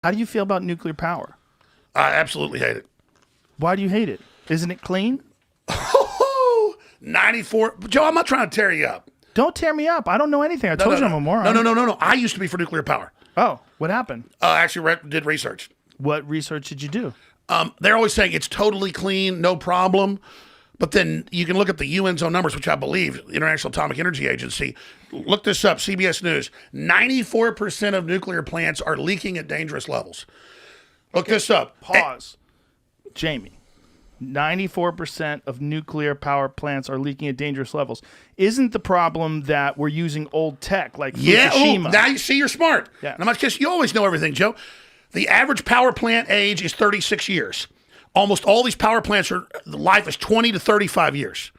How do you feel about nuclear power? I absolutely hate it. Why do you hate it? Isn't it clean? 94. Joe, I'm not trying to tear you up. Don't tear me up. I don't know anything. I told you I'm a moron. No. I used to be for nuclear power. Oh, what happened? Actually did research. What research did you do? They're always saying it's totally clean, no problem. But then you can look at the UN's own numbers, which I believe, the International Atomic Energy Agency. Look this up, CBS News. 94% of nuclear plants are leaking at dangerous levels. Look this up. Pause. Jamie, 94% of nuclear power plants are leaking at dangerous levels. Isn't the problem that we're using old tech like Fukushima? Now you see you're smart. Yeah. And I'm not kidding. You always know everything, Joe. The average power plant age is 36 years. Almost all these power plants the life is 20 to 35 years.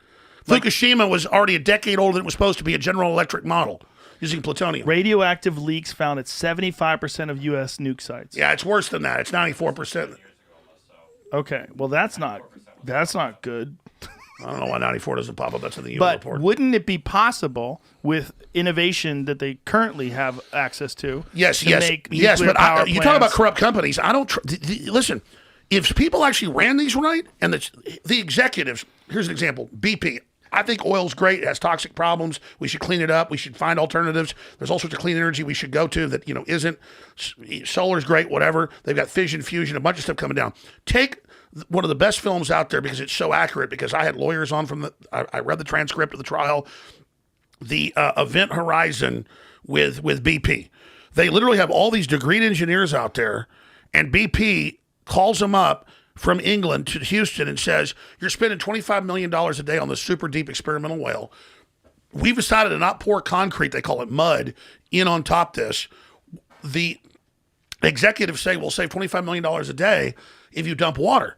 Fukushima was already a decade older than it was supposed to be, a General Electric model using plutonium. Radioactive leaks found at 75% of U.S. nuke sites. Yeah, it's worse than that. It's 94%. Okay, well that's not good. I don't know why 94 doesn't pop up. That's in the UN But report. wouldn't it be possible with innovation that they currently have access to? Yes. Make But you talk plants? about corrupt companies. I don't listen. If people actually ran these right, and the executives, here's an example: BP. I think oil's great. It has toxic problems. We should clean it up. We should find alternatives. There's all sorts of clean energy we should go to that isn't. Solar's great. Whatever. They've got fission, fusion, a bunch of stuff coming down. Take one of the best films out there because it's so accurate. Because I had lawyers on from I read the transcript of the trial. The Event Horizon with BP. They literally have all these degreed engineers out there, and BP calls them up from England to Houston and says, you're spending $25 million a day on this super deep experimental well. We've decided to not pour concrete, they call it mud, in on top this. The executives say we'll save $25 million a day if you dump water.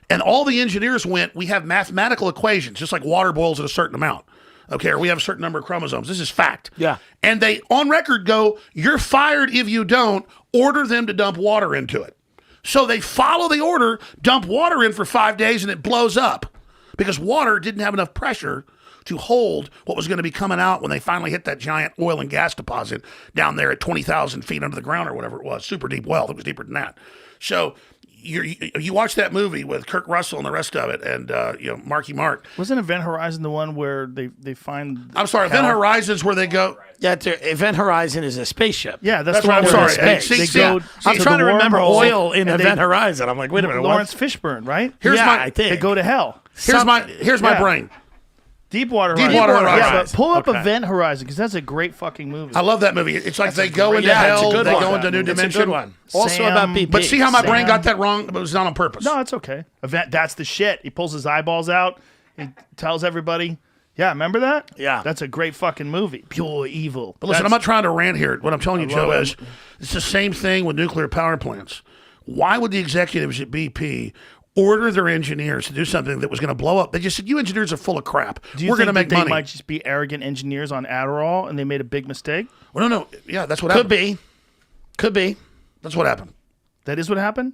And all the engineers went, we have mathematical equations, just like water boils at a certain amount. Okay, or we have a certain number of chromosomes. This is fact. Yeah. And they, on record, go, you're fired if you don't. Order them to dump water into it. So they follow the order, dump water in for 5 days, and it blows up because water didn't have enough pressure to hold what was going to be coming out when they finally hit that giant oil and gas deposit down there at 20,000 feet under the ground or whatever it was. Super deep well. It was deeper than that. So you watch that movie with Kirk Russell and the rest of it, and Marky Mark. Wasn't Event Horizon the one where they find? I'm sorry, Event Horizon's where they go. Yeah, Event Horizon is a spaceship. Yeah, that's what I'm sorry. I'm trying to remember oil in Event Horizon. I'm like, wait a minute, Lawrence Fishburne, right? I think they go to hell. Here's my brain. Deepwater Horizon. Yeah, but pull up Event Horizon because that's a great fucking movie. I love that movie. It's like they go into hell, they go into a new dimension. It's a good one. Also about BP. But see how my brain got that wrong? It was not on purpose. No, it's okay. That's the shit. He pulls his eyeballs out. He tells everybody. Yeah, remember that? Yeah. That's a great fucking movie. Pure evil. But listen, I'm not trying to rant here. What I'm telling you, Joe, is it's the same thing with nuclear power plants. Why would the executives at BP order their engineers to do something that was going to blow up? They just said, you engineers are full of crap. We're going to make money. They might just be arrogant engineers on Adderall and they made a big mistake? Well, no. Yeah, that's what happened. Could be. That's what happened. That is what happened?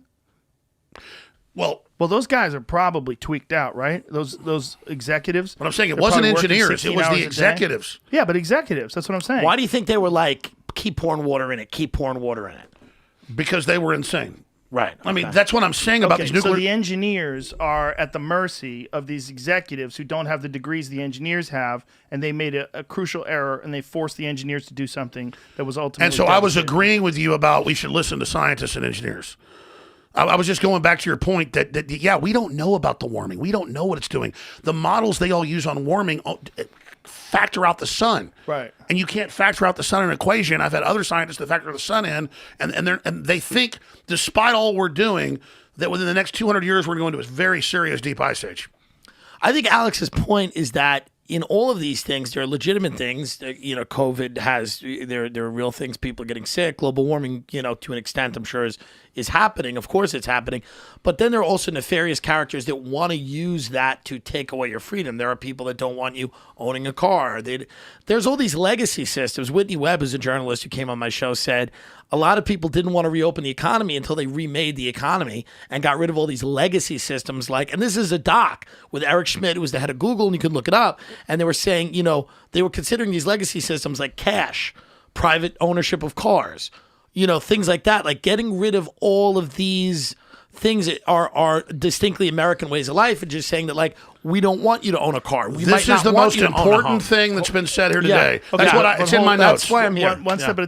Well, those guys are probably tweaked out, right? Those executives. What I'm saying, it wasn't engineers. It was the executives. Yeah, but executives. That's what I'm saying. Why do you think they were like, keep pouring water in it, keep pouring water in it? Because they were insane. Right. I mean, that's what I'm saying about these nuclear... So the engineers are at the mercy of these executives who don't have the degrees the engineers have, and they made a crucial error, and they forced the engineers to do something that was ultimately... And so I was agreeing with you about we should listen to scientists and engineers. I was just going back to your point that we don't know about the warming. We don't know what it's doing. The models they all use on warming factor out the sun. Right. And you can't factor out the sun in an equation. I've had other scientists that factor the sun in, and they think, despite all we're doing, that within the next 200 years we're going to a very serious deep ice age. I think Alex's point is that in all of these things, there are legitimate things. COVID has there are real things. People are getting sick. Global warming, to an extent, I'm sure is happening. Of course, it's happening. But then there are also nefarious characters that want to use that to take away your freedom. There are people that don't want you owning a car. There's all these legacy systems. Whitney Webb, who's a journalist who came on my show, said a lot of people didn't want to reopen the economy until they remade the economy and got rid of all these legacy systems. And this is a doc with Eric Schmidt, who was the head of Google, and you can look it up. And they were saying, they were considering these legacy systems like cash, private ownership of cars, things like that, like getting rid of all of these things that are distinctly American ways of life, and just saying that, like, we don't want you to own a car. This is the most important thing that's been said here today. Okay. That's what it's in my notes. That's why I'm here. One step at a time.